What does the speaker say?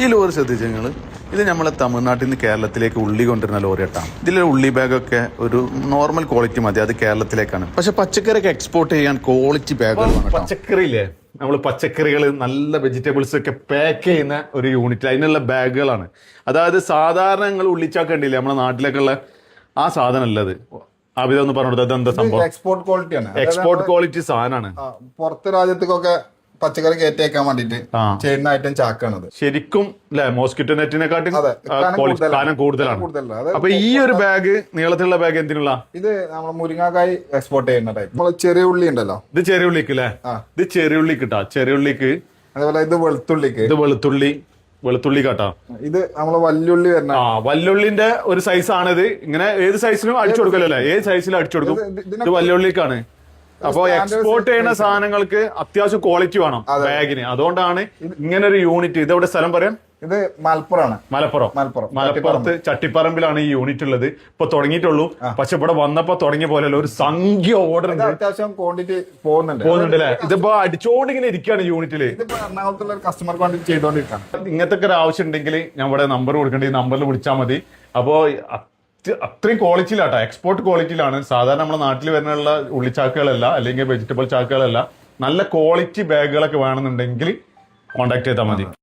ഈ ലോറി ശ്രദ്ധിച്ചു നിങ്ങൾ, ഇത് നമ്മളെ തമിഴ്നാട്ടിൽ നിന്ന് കേരളത്തിലേക്ക് ഉള്ളി കൊണ്ടുവരുന്ന ലോറി കേട്ടാണ്. ഇതിലെ ഉള്ളി ബാഗൊക്കെ ഒരു നോർമൽ ക്വാളിറ്റി മതി, അത് കേരളത്തിലേക്കാണ്. പക്ഷെ പച്ചക്കറിയൊക്കെ എക്സ്പോർട്ട് ചെയ്യാൻ ക്വാളിറ്റി ബാഗുകൾ. പച്ചക്കറിയില്ലേ, നമ്മൾ പച്ചക്കറികൾ നല്ല വെജിറ്റബിൾസ് ഒക്കെ പാക്ക് ചെയ്യുന്ന ഒരു യൂണിറ്റ്, അതിനുള്ള ബാഗുകളാണ്. അതായത് സാധാരണ നിങ്ങൾ ഉള്ളിച്ചാക്ക ഉണ്ടില്ലേ നമ്മുടെ നാട്ടിലേക്കുള്ള ആ സാധനം അല്ലത്. അഭിതൊന്ന് പറഞ്ഞു കൊടുത്തത് എന്താ സംഭവം? എക്സ്പോർട്ട് ക്വാളിറ്റിയാണ്, എക്സ്പോർട്ട് ക്വാളിറ്റി സാധനമാണ്. പുറത്ത് രാജ്യത്തേക്കൊക്കെ പച്ചക്കറി കയറ്റേക്കാൻ വേണ്ടിട്ട് ചെയ്യുന്ന ഐറ്റം ചാക്കാണത്. ശരിക്കും അല്ലെ മോസ്കിറ്റോ നെറ്റിനെക്കാട്ടും കാനം കൂടുതലാണ്. അപ്പൊ ഈ ഒരു ബാഗ്, നീളത്തിലുള്ള ബാഗ് എന്തിനുള്ള? ഇത് നമ്മൾ മുരിങ്ങാക്കായി എക്സ്പോർട്ട് ചെയ്യുന്ന ടൈപ്പ്. നമ്മൾ ചെറിയ ഉള്ളി ഉണ്ടല്ലോ, ഇത് ചെറിയ ഉള്ളിക്ക് അല്ലേ? ഇത് ചെറിയ ഉള്ളിക്ക് ഇട്ടാ, ചെറിയ ഉള്ളിക്ക്. അതേപോലെ ഇത് വെളുത്തുള്ളിക്ക്, ഇത് വെളുത്തുള്ളി കാട്ടാ. ഇത് നമ്മള് വല്യുള്ളി വരുന്ന വല്യുള്ളിന്റെ ഒരു സൈസ് ആണിത്. ഇങ്ങനെ ഏത് സൈസിലും അടിച്ചു കൊടുക്കല്ലേ, ഏത് സൈസിലും അടിച്ചു കൊടുക്കും. ഇത് വല്യുള്ളിക്കാണ്. അപ്പൊ എക്സ്പോർട്ട് ചെയ്യുന്ന സാധനങ്ങൾക്ക് അത്യാവശ്യം ക്വാളിറ്റി വേണം ബാഗിന്. അതുകൊണ്ടാണ് ഇങ്ങനെ ഒരു യൂണിറ്റ്. ഇതെവിടെ സ്ഥലം പറയാം? ഇത് മലപ്പുറമാണ്. മലപ്പുറത്ത് ചട്ടിപ്പറമ്പിലാണ് ഈ യൂണിറ്റ് ഉള്ളത്. ഇപ്പൊ തുടങ്ങിയിട്ടുള്ളൂ. പക്ഷെ ഇവിടെ വന്നപ്പോ തുടങ്ങിയ പോലെയല്ല, ഒരു സംഖ്യ ഓർഡർ അത്യാവശ്യം ക്വാണ്ടിറ്റി പോകുന്നുണ്ട് അല്ലെ? ഇതിപ്പോ അടിച്ചോണ്ടിങ്ങനെ ഇരിക്കുകയാണ് യൂണിറ്റില്. എറണാകുളത്തുള്ള കസ്റ്റമർക്ക് വേണ്ടി ചെയ്തോണ്ടിരിക്കുകയാണ്. ഇങ്ങനത്തെ ഒരു ആവശ്യം ഉണ്ടെങ്കിൽ ഞാൻ ഇവിടെ നമ്പർ കൊടുക്കേണ്ട, ഈ നമ്പറിൽ വിളിച്ചാൽ മതി. അപ്പോ അത്രയും ക്വാളിറ്റിയിലാട്ടോ, എക്സ്പോർട്ട് ക്വാളിറ്റിയിലാണ്. സാധാരണ നമ്മുടെ നാട്ടിൽ വരുന്നുള്ള ഉള്ളിച്ചാക്കുകളല്ല, അല്ലെങ്കിൽ വെജിറ്റബിൾ ചാക്കുകളല്ല. നല്ല ക്വാളിറ്റി ബാഗുകളൊക്കെ വേണമെന്നുണ്ടെങ്കിൽ കോൺടാക്ട് ചെയ്താൽ മതി.